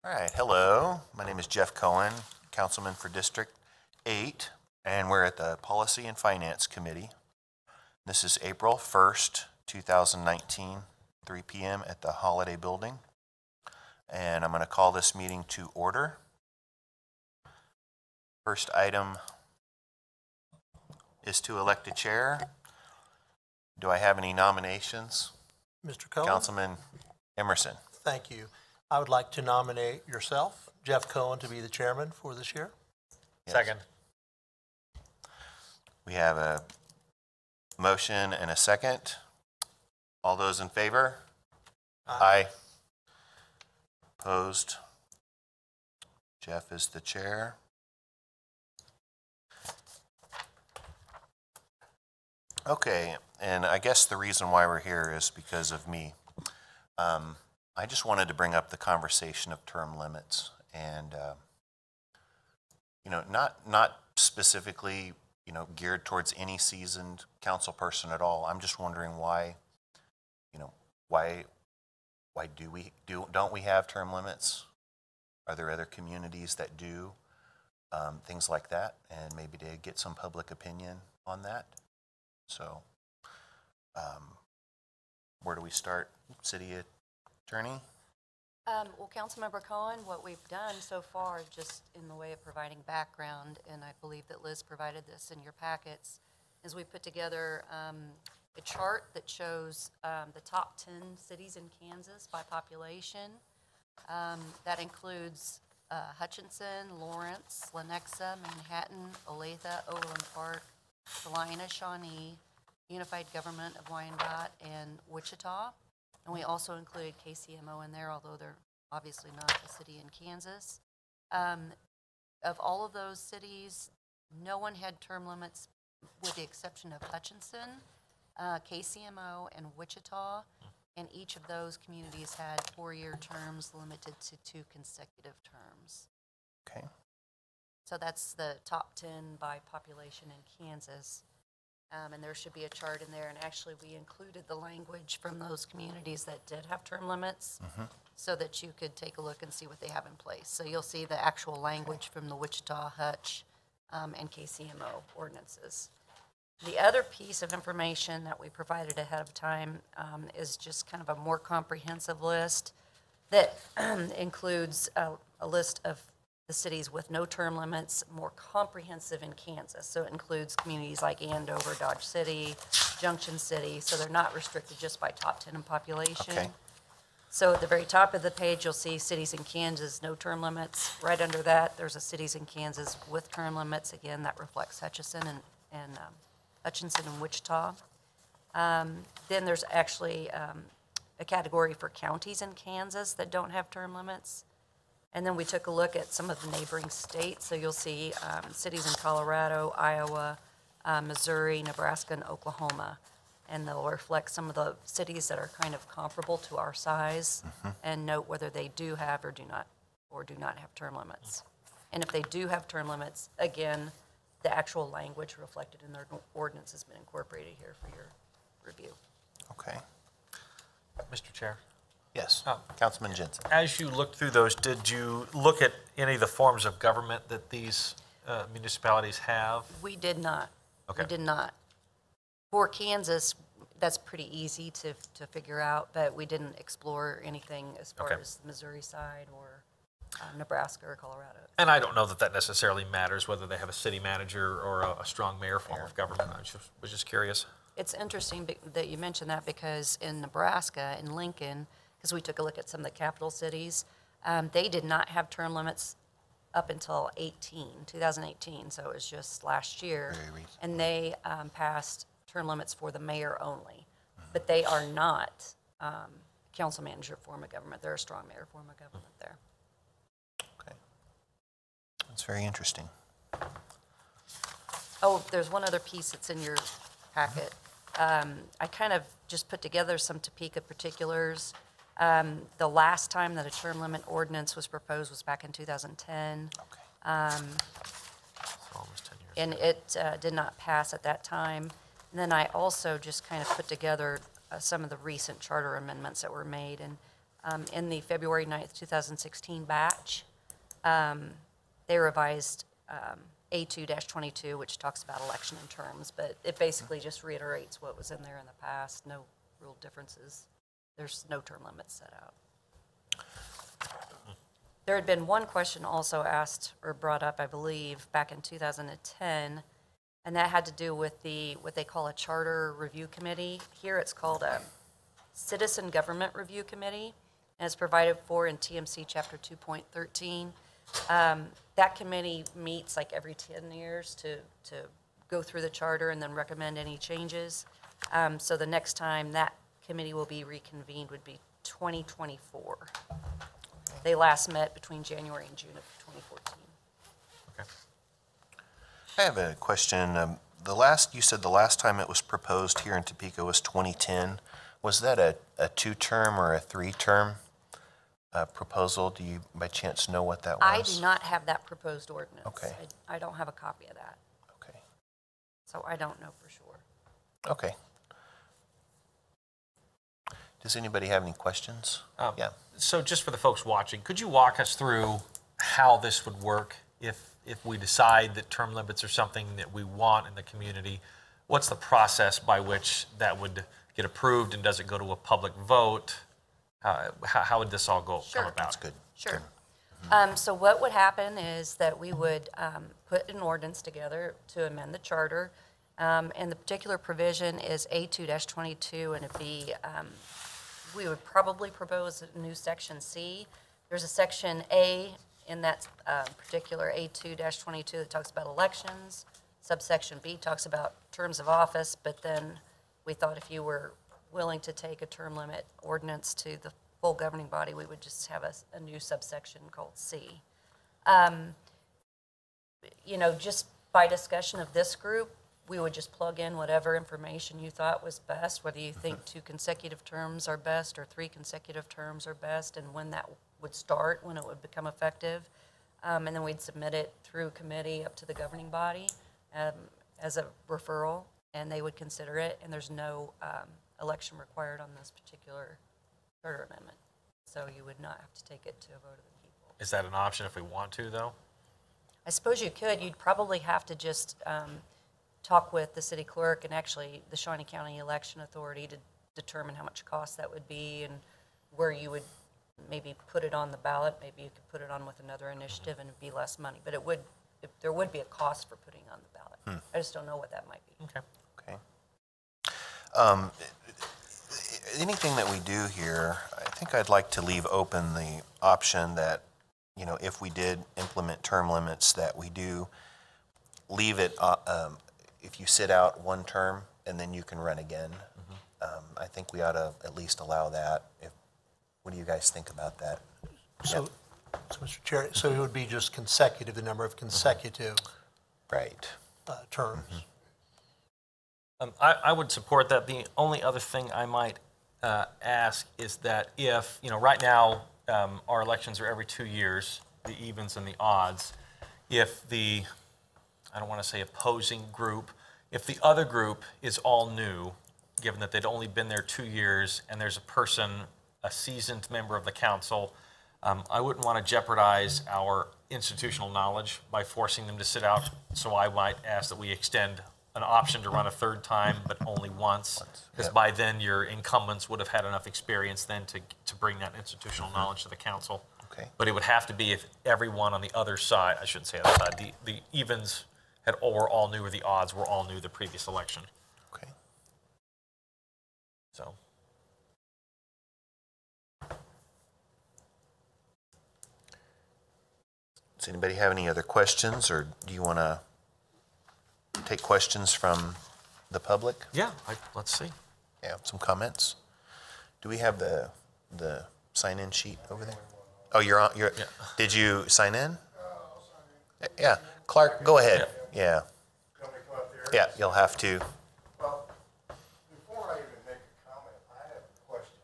All right, hello. My name is Jeff Cohen, Councilman for District 8, and we're at the Policy and Finance Committee. This is April 1st, 2019, 3 p.m. at the Holiday Building. And I'm going to call this meeting to order. First item is to elect a chair. Do I have any nominations? Mr. Cohen? Councilman Emerson. Thank you. I would like to nominate yourself, Jeff Cohen, to be the chairman for this year. Yes. Second. We have a motion and a second. All those in favor? Aye. Opposed? Jeff is the chair. Okay, and I guess the reason why we're here is because of me. I just wanted to bring up the conversation of term limits and, not specifically, geared towards any seasoned council person at all. I'm just wondering why don't we have term limits? Are there other communities that do things like that? And maybe to get some public opinion on that. So, where do we start? City Attorney? Well, Councilmember Cohen, what we've done so far, just in the way of providing background, and I believe that Liz provided this in your packets, is we put together a chart that shows the top 10 cities in Kansas by population. That includes Hutchinson, Lawrence, Lenexa, Manhattan, Olathe, Overland Park, Salina, Shawnee, Unified Government of Wyandotte, and Wichita. And we also included KCMO in there, although they're obviously not a city in Kansas. Of all of those cities, no one had term limits with the exception of Hutchinson, KCMO, and Wichita. And each of those communities had 4-year terms limited to 2 consecutive terms. Okay. So that's the top 10 by population in Kansas. And there should be a chart in there. And actually, we included the language from those communities that did have term limits so that you could take a look and see what they have in place. So you'll see the actual language from the Wichita, Hutch, and KCMO ordinances. The other piece of information that we provided ahead of time is just kind of a more comprehensive list that includes a list of the cities with no term limits, more comprehensive in Kansas. So it includes communities like Andover, Dodge City, Junction City, so they're not restricted just by top 10 in population. Okay. So at the very top of the page, you'll see cities in Kansas, no term limits. Right under that, there's a cities in Kansas with term limits. Again, that reflects Hutchinson and Hutchinson and Wichita. Then there's actually a category for counties in Kansas that don't have term limits. And then we took a look at some of the neighboring states. So you'll see cities in Colorado, Iowa, Missouri, Nebraska, and Oklahoma. And they'll reflect some of the cities that are kind of comparable to our size and note whether they do have or do not have term limits. And if they do have term limits, again, the actual language reflected in their ordinance has been incorporated here for your review. Okay. Mr. Chair. Yes. Councilman Jensen. As you looked through those, did you look at any of the forms of government that these municipalities have? We did not. Okay. We did not. For Kansas, that's pretty easy to figure out, but we didn't explore anything as far as the Missouri side or Nebraska or Colorado. And I don't know that necessarily matters whether they have a city manager or a strong mayor form of government. I was just curious. It's interesting that you mentioned that because in Nebraska, in Lincoln, because we took a look at some of the capital cities, they did not have term limits up until 2018, so it was just last year. And they passed term limits for the mayor only. But they are not council manager form of government. They're a strong mayor form of government there. Okay. That's very interesting. Oh, there's one other piece that's in your packet. I kind of just put together some Topeka particulars. The last time that a term limit ordinance was proposed was back in 2010. Okay. Almost 10 years. And it did not pass at that time. And then I also just kind of put together some of the recent charter amendments that were made. And in the February 9th, 2016 batch. They revised A2-22, which talks about election and terms, but it basically just reiterates what was in there in the past, no real differences. There's no term limits set out. There had been one question also asked or brought up, I believe, back in 2010, and that had to do with what they call a charter review committee. Here it's called a Citizen Government Review Committee, and it's provided for in TMC Chapter 2.13. That committee meets like every 10 years to go through the charter and then recommend any changes. So the next time that committee will be reconvened would be 2024. They last met between January and June of 2014. Okay. I have a question. You said the last time it was proposed here in Topeka was 2010. Was that a two-term or a three-term proposal? Do you by chance know what that was? I do not have that proposed ordinance. Okay. I don't have a copy of that, Okay. so I don't know for sure. Okay. Does anybody have any questions? Yeah. So just for the folks watching, could you walk us through how this would work if we decide that term limits are something that we want in the community? What's the process by which that would get approved, and does it go to a public vote? How would this all come about? That's good. Sure. So what would happen is that we would put an ordinance together to amend the charter, and the particular provision is A2-22, and it'd be, we would probably propose a new section C. There's a section A in that particular A2-22 that talks about elections. Subsection B talks about terms of office, but then we thought if you were willing to take a term limit ordinance to the full governing body, we would just have a new subsection called C. Just by discussion of this group, we would just plug in whatever information you thought was best, whether you think 2 consecutive terms are best or 3 consecutive terms are best, and when that would start, when it would become effective. And then we'd submit it through committee up to the governing body as a referral, and they would consider it, and there's no election required on this particular charter amendment. So you would not have to take it to a vote of the people. Is that an option if we want to, though? I suppose you could. You'd probably have to just talk with the city clerk and actually the Shawnee County Election Authority to determine how much cost that would be and where you would maybe put it on the ballot. Maybe you could put it on with another initiative and it'd be less money. But there would be a cost for putting it on the ballot. I just don't know what that might be. Okay. Okay. Anything that we do here, I think I'd like to leave open the option that, if we did implement term limits, that we do leave it, if you sit out one term and then you can run again. I think we ought to at least allow that. What do you guys think about that? So, Mr. Chair, so it would be just consecutive, the number of consecutive Right. terms. I would support that. The only other thing I might ask is that if, right now our elections are every 2 years, the evens and the odds, if I don't want to say opposing group, if the other group is all new, given that they'd only been there 2 years and there's a seasoned member of the council, I wouldn't want to jeopardize our institutional knowledge by forcing them to sit out. So I might ask that we extend an option to run a third time, but only once, because by then your incumbents would have had enough experience then to bring that institutional knowledge to the council. Okay. But it would have to be if everyone on the other side, I shouldn't say other side, the evens were all new, or the odds were all new the previous election. Okay. So. Does anybody have any other questions, or do you want to take questions from the public? Yeah, let's see. Yeah, some comments. Do we have the sign-in sheet over there? Oh, you're on. Yeah. Did you sign in? Yeah, Clark, go ahead. Yeah. Yeah, you'll have to. Well, before I even make a comment, I have a question.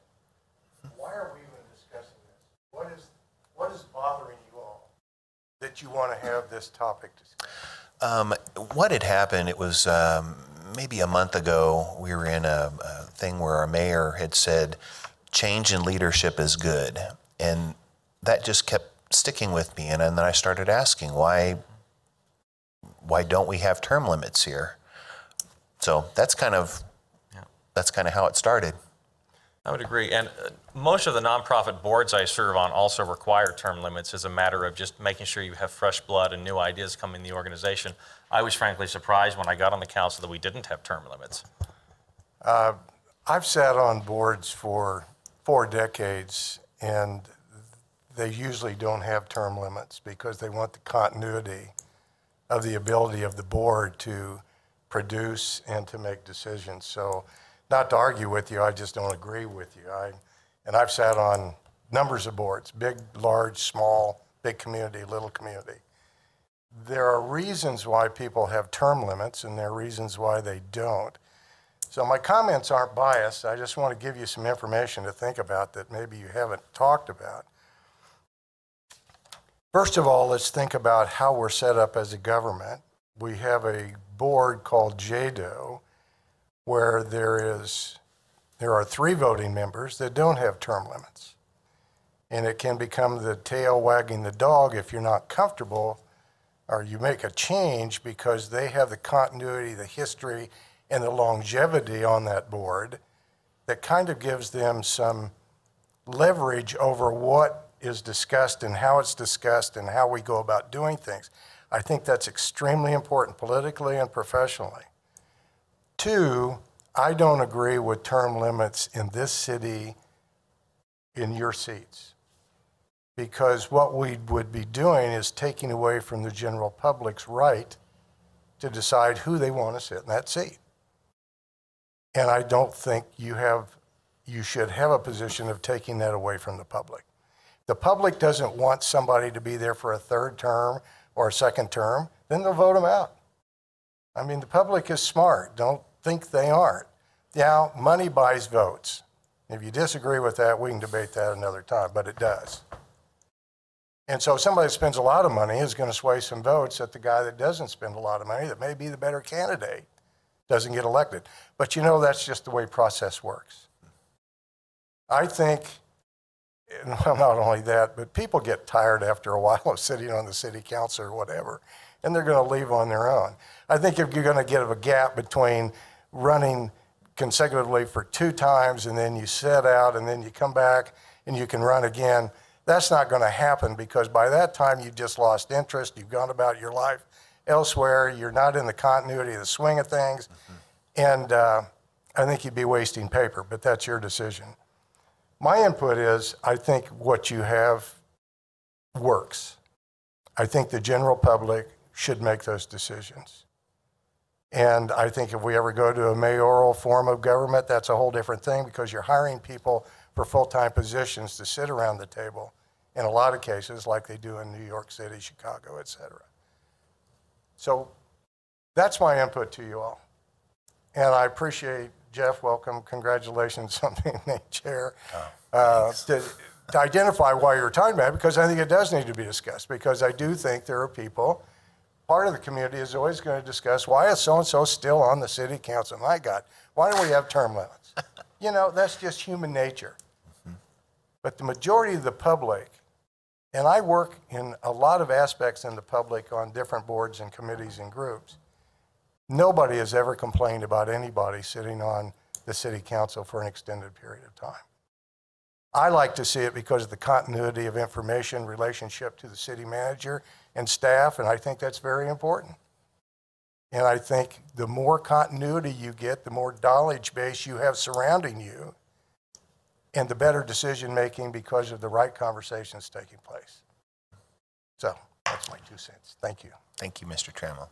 Why are we even discussing this? What is bothering you all that you want to have this topic discussed? What had happened, it was maybe a month ago, we were in a thing where our mayor had said, change in leadership is good. And that just kept sticking with me. And then I started asking, why don't we have term limits here? So that's kind of how it started. I would agree. And most of the nonprofit boards I serve on also require term limits as a matter of just making sure you have fresh blood and new ideas come in the organization. I was frankly surprised when I got on the council that we didn't have term limits. I've sat on boards for 4 decades, and they usually don't have term limits because they want the continuity of the ability of the board to produce and to make decisions. So, not to argue with you, I just don't agree with you. I've sat on numbers of boards, big, large, small, big community, little community. There are reasons why people have term limits, and there are reasons why they don't. So my comments aren't biased. I just want to give you some information to think about that maybe you haven't talked about. First of all, let's think about how we're set up as a government. We have a board called JADO, where there are 3 voting members that don't have term limits. And it can become the tail wagging the dog if you're not comfortable, or you make a change because they have the continuity, the history, and the longevity on that board that kind of gives them some leverage over what is discussed and how it's discussed and how we go about doing things. I think that's extremely important politically and professionally. 2, I don't agree with term limits in this city in your seats, because what we would be doing is taking away from the general public's right to decide who they want to sit in that seat. And I don't think you should have a position of taking that away from the public. The public doesn't want somebody to be there for a 3rd term or a 2nd term, then they'll vote them out. I mean, the public is smart. Don't think they aren't. Yeah, money buys votes. If you disagree with that, we can debate that another time, but it does. And so somebody that spends a lot of money is going to sway some votes that the guy that doesn't spend a lot of money, that may be the better candidate, doesn't get elected. But you know, that's just the way process works. I think, well, not only that, but people get tired after a while of sitting on the city council or whatever, and they're going to leave on their own. I think if you're going to get a gap between running consecutively for 2 times and then you sit out and then you come back and you can run again, that's not going to happen, because by that time you've just lost interest, you've gone about your life elsewhere, you're not in the continuity of the swing of things, and I think you'd be wasting paper, but that's your decision. My input is, I think what you have works. I think the general public should make those decisions. And I think if we ever go to a mayoral form of government, that's a whole different thing, because you're hiring people for full-time positions to sit around the table in a lot of cases, like they do in New York City, Chicago, et cetera. So that's my input to you all. And I appreciate, Jeff, welcome, congratulations on being named chair, to identify why you're talking about it, because I think it does need to be discussed, because I do think there are people, part of the community is always going to discuss, why is so-and-so still on the city council? My God, why don't we have term limits? You know, that's just human nature. But the majority of the public, and I work in a lot of aspects in the public on different boards and committees and groups, nobody has ever complained about anybody sitting on the city council for an extended period of time. I like to see it because of the continuity of information, relationship to the city manager and staff, and I think that's very important. And I think the more continuity you get, the more knowledge base you have surrounding you, and the better decision making because of the right conversations taking place. So that's my 2 cents. Thank you. Thank you, Mr. Trammell.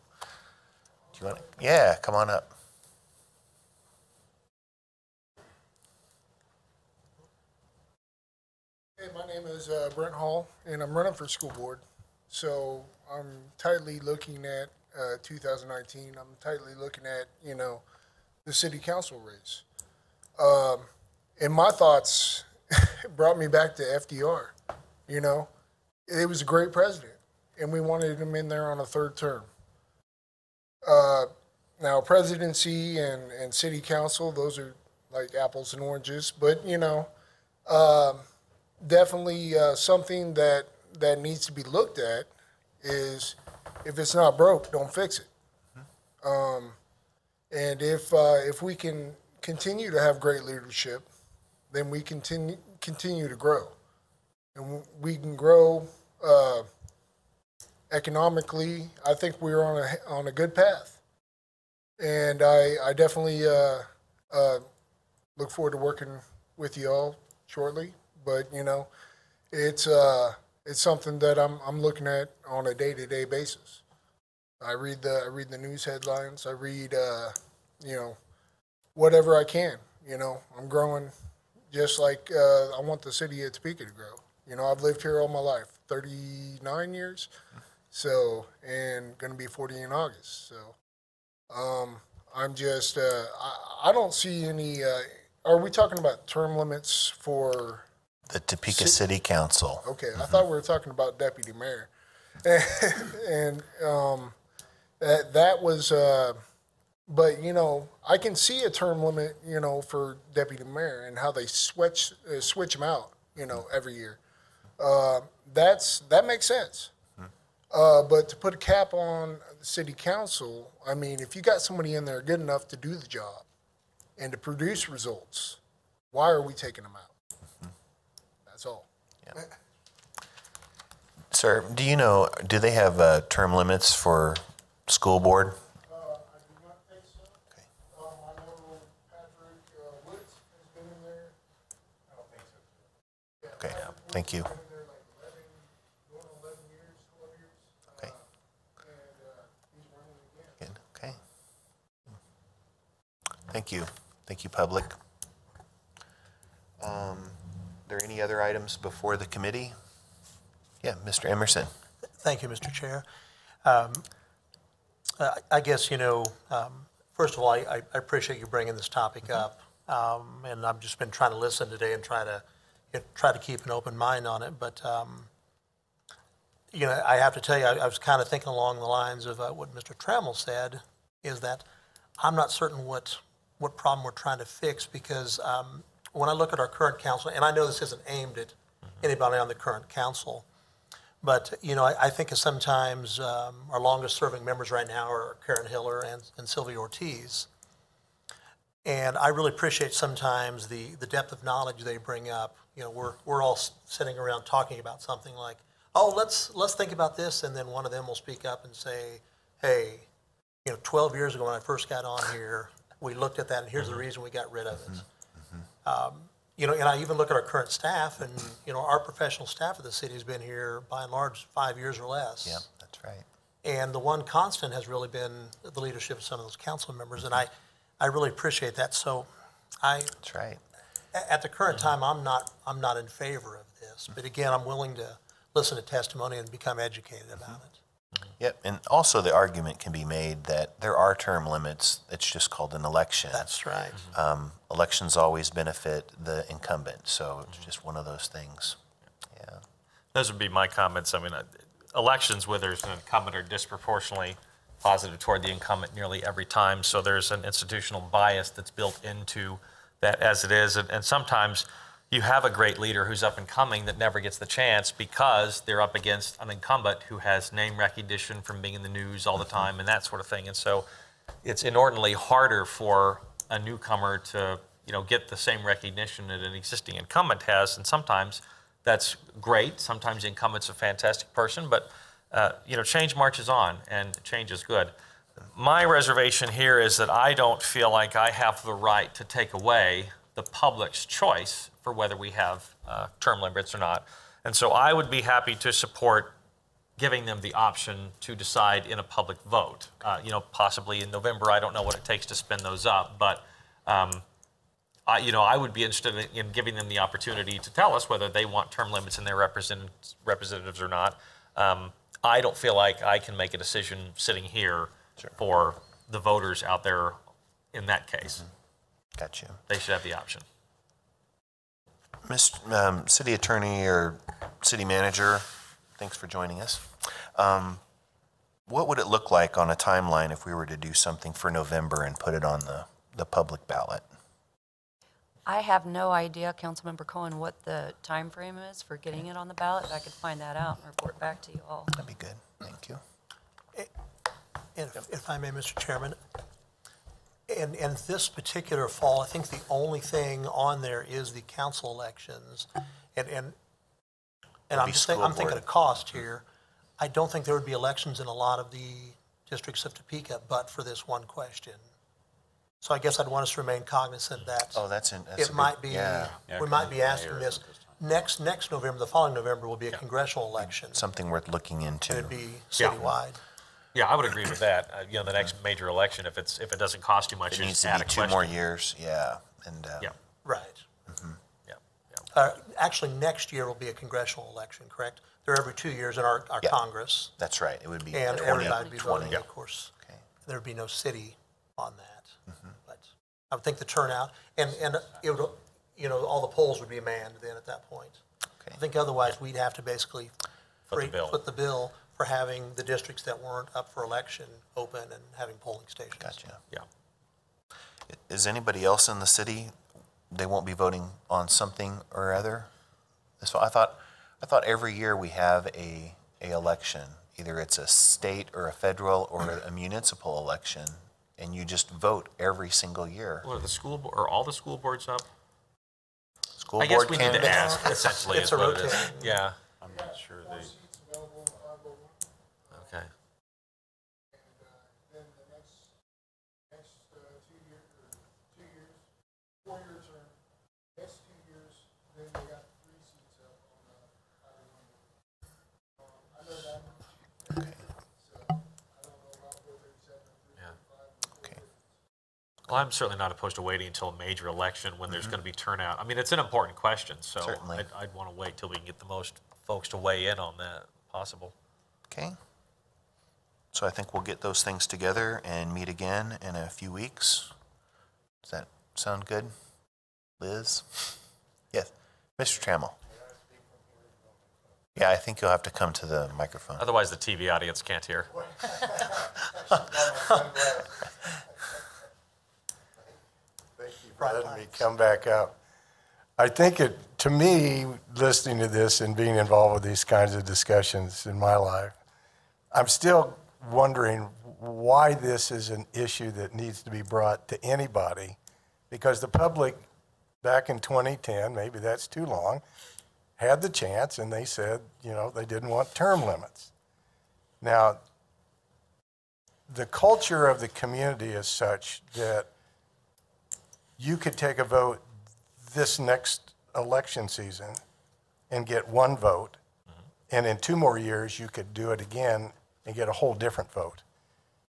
Do you want to? Yeah, come on up. Hey, my name is Brent Hall, and I'm running for school board. So I'm tightly looking at 2019. I'm tightly looking at, the city council race. And my thoughts brought me back to FDR. It was a great president, and we wanted him in there on a 3rd term. Now, presidency and city council, those are like apples and oranges, but, Definitely something that needs to be looked at is if it's not broke, don't fix it. And if we can continue to have great leadership, then we continue to grow, and we can grow economically. I think we're on a good path, and I definitely look forward to working with you all shortly. But it's something that I'm looking at on a day-to-day basis. I read the news headlines. I read whatever I can. I'm growing just like I want the city of Topeka to grow. I've lived here all my life, 39 years, and going to be 40 in August. So I'm just I don't see any. Are we talking about term limits for? The Topeka City Council. Okay, I thought we were talking about deputy mayor, and that was. But I can see a term limit, for deputy mayor and how they switch them out, every year. That makes sense. But to put a cap on the city council, I mean, if you got somebody in there good enough to do the job and to produce results, why are we taking them out? That's all. Yeah. Sir, do they have term limits for school board? I do not think so. Okay. I know Patrick Woods has been in there. I don't think so. Yeah, Okay, Patrick Woods thank you. has been in there like 11 years, 12 years. Okay. And he's running again. Good. Okay. Thank you. Thank you, public. Are there any other items before the committee? Yeah, Mr. Emerson. Thank you, Mr. Chair. I guess, first of all, I appreciate you bringing this topic up. And I've just been trying to listen today and try to keep an open mind on it. But, I have to tell you, I was kind of thinking along the lines of what Mr. Trammell said, is that I'm not certain what problem we're trying to fix, because when I look at our current council, and I know this isn't aimed at anybody on the current council, but, I think sometimes our longest serving members right now are Karen Hiller and Sylvia Ortiz. And I really appreciate sometimes the depth of knowledge they bring up. We're all sitting around talking about something like, oh, let's think about this, and then one of them will speak up and say, hey, 12 years ago when I first got on here, we looked at that, and here's the reason we got rid of it. And I even look at our current staff, and, our professional staff of the city has been here, by and large, 5 years or less. Yeah, that's right. And the one constant has really been the leadership of some of those council members, and I really appreciate that. So That's right. at the current time, I'm not in favor of this. But again, I'm willing to listen to testimony and become educated about it. Yep, and also the argument can be made that there are term limits. It's just called an election. That's right. Elections always benefit the incumbent, so it's just one of those things. Yeah. Those would be my comments. I mean, elections where there's an incumbent are disproportionately positive toward the incumbent nearly every time. So there's an institutional bias that's built into that as it is. And sometimes you have a great leader who's up and coming that never gets the chance because they're up against an incumbent who has name recognition from being in the news all the time and that sort of thing. And so it's inordinately harder for a newcomer to, get the same recognition that an existing incumbent has. And sometimes that's great. Sometimes the incumbent's a fantastic person, but change marches on, and change is good. My reservation here is that I don't feel like I have the right to take away the public's choice for whether we have term limits or not. And so I would be happy to support giving them the option to decide in a public vote. Possibly in November. I don't know what it takes to spin those up, but I would be interested in giving them the opportunity to tell us whether they want term limits in their representatives or not. I don't feel like I can make a decision sitting here for the voters out there in that case. Got you. They should have the option. City Attorney or City Manager, thanks for joining us. What would it look like on a timeline if we were to do something for November and put it on the public ballot? I have no idea, Councilmember Cohen, what the time frame is for getting it on the ballot. If I could find that out and report back to you all. That'd be good. Thank you. And if I may, Mr. Chairman, and this particular fall, I think the only thing on there is the council elections. And I'm be just school I'm thinking board. of cost here. I don't think there would be elections in a lot of the districts of Topeka, but for this one question. So I guess I'd want us to remain cognizant that Oh, that's a it good- might be, yeah, we might be asking this. Next November, the following November will be a congressional election. something worth looking into. It'd be Yeah. citywide. Yeah, I would agree with that. The next major election, if it doesn't cost too much, It you needs just to add be a 2 question. more years, yeah, and, Yeah, Right. yeah. Actually, next year will be a congressional election, correct? They're every 2 years in our Yeah. Congress. that's right, it would be And 20, everybody would be voting, 20. of course. Okay. There'd be no city on that. But I would think the turnout, and it would, all the polls would be manned then at that point. Okay. I think otherwise, we'd have to basically Foot the bill. foot the bill for having the districts that weren't up for election open and having polling stations. Gotcha. Yeah. Is anybody else in the city, they won't be voting on something or other? So I thought every year we have a election, either it's a state or a federal or a municipal election, and you just vote every single year. Well, are all the school boards up? School I guess board we need to candidates. ask, essentially, It's is a what it is. rotating. Yeah, I'm not sure they, okay. Then the next 2 years, 4-year term, next 2 years, then they got 3 seats up on the highway number. I know that much. So I don't know about 437, Yeah. 335. Okay. Well, I'm certainly not opposed to waiting until a major election when there's going to be turnout. I mean, it's an important question, so Certainly. I'd want to wait till we can get the most folks to weigh in on that possible. Okay. So I think we'll get those things together and meet again in a few weeks. Does that sound good? Liz? Yes. Mr. Trammell? Yeah, I think you'll have to come to the microphone. Otherwise, the TV audience can't hear. Thank you for letting me come back up. I think to me, listening to this and being involved with these kinds of discussions in my life, I'm still wondering why this is an issue that needs to be brought to anybody, because the public back in 2010, maybe that's too long, had the chance and they said, they didn't want term limits. Now, the culture of the community is such that you could take a vote this next election season and get 1 vote, and in 2 more years, you could do it again and get a whole different vote.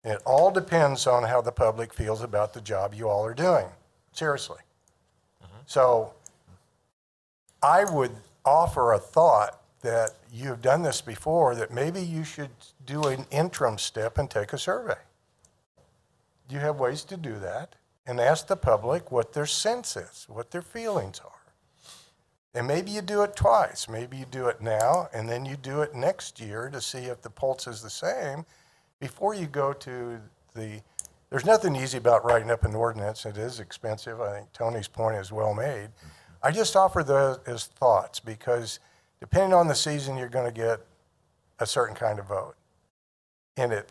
And it all depends on how the public feels about the job you all are doing, seriously. So I would offer a thought that you've done this before, that maybe you should do an interim step and take a survey. You have ways to do that, and ask the public what their sense is, what their feelings are. And maybe you do it twice. Maybe you do it now, and then you do it next year to see if the pulse is the same before you go to there's nothing easy about writing up an ordinance. It is expensive. I think Tony's point is well made. I just offer those as thoughts, because depending on the season, you're going to get a certain kind of vote. And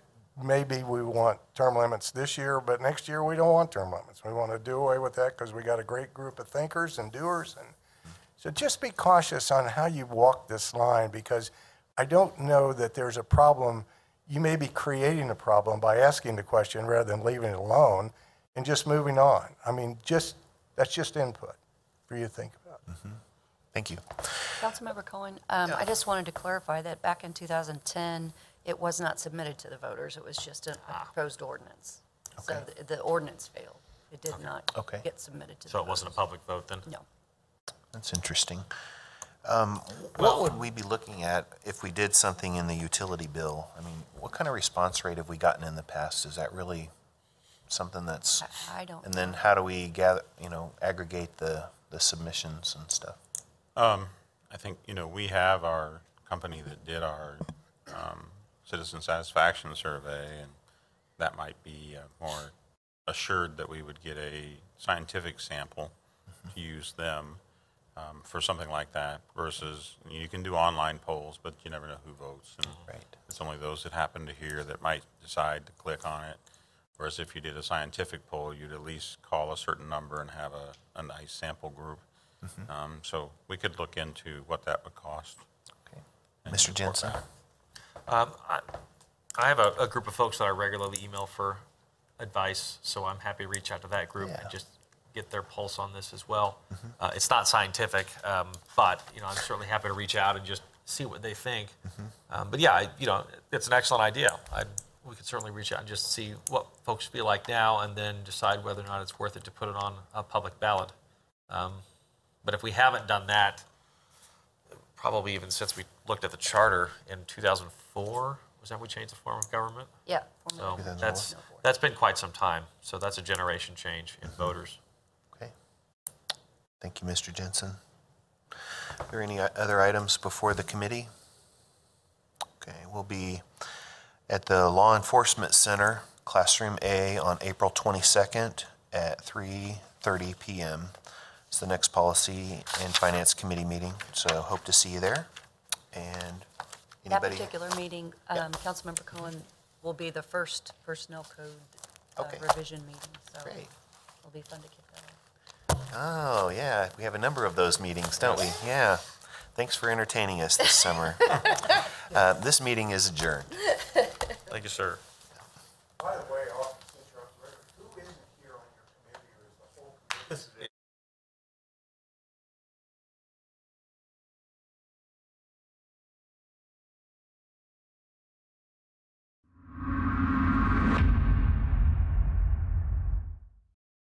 maybe we want term limits this year, but next year we don't want term limits. We want to do away with that because we got a great group of thinkers and doers. And so just be cautious on how you walk this line, because I don't know that there's a problem. You may be creating a problem by asking the question rather than leaving it alone and just moving on. I mean, that's just input for you to think about. Thank you. Councilmember Cohen, I just wanted to clarify that back in 2010, it was not submitted to the voters. It was just a proposed ordinance. So Okay. the ordinance failed. It did not Okay. get submitted to the So it wasn't a voters. public vote then? No. That's interesting. What would we be looking at if we did something in the utility bill? I mean, what kind of response rate have we gotten in the past? Is that really something that's, I don't. and then how do we gather, aggregate the submissions and stuff? I think, we have our company that did our citizen satisfaction survey, and that might be more assured that we would get a scientific sample. to use them for something like that versus you can do online polls, but you never know who votes. And Right. it's only those that happen to hear that might decide to click on it. Whereas if you did a scientific poll, you'd at least call a certain number and have a nice sample group. So we could look into what that would cost. Okay. Mr. Jensen? I have a group of folks that I regularly email for advice, so I'm happy to reach out to that group Yeah. and just get their pulse on this as well. It's not scientific, but I'm certainly happy to reach out and just see what they think. But yeah, it's an excellent idea. We could certainly reach out and just see what folks feel like now, and then decide whether or not it's worth it to put it on a public ballot. But if we haven't done that, probably even since we looked at the charter in 2004, was that when we changed the form of government? Yeah. So 2004. that's been quite some time. So that's a generation change in voters. Okay. Thank you, Mr. Jensen. Are there any other items before the committee? Okay, we'll be at the Law Enforcement Center, Classroom A, on April 22nd at 3:30 p.m. It's the next Policy and Finance Committee meeting, so hope to see you there. And That anybody? particular meeting, Councilmember Cohen will be the first personnel code Okay. revision meeting, so Great. it'll be fun to kick that off. Oh, yeah, we have a number of those meetings, don't we? Yeah. Thanks for entertaining us this summer. This meeting is adjourned. Thank you, sir. By the way, since you're on the record, who isn't here on your committee or is the whole committee?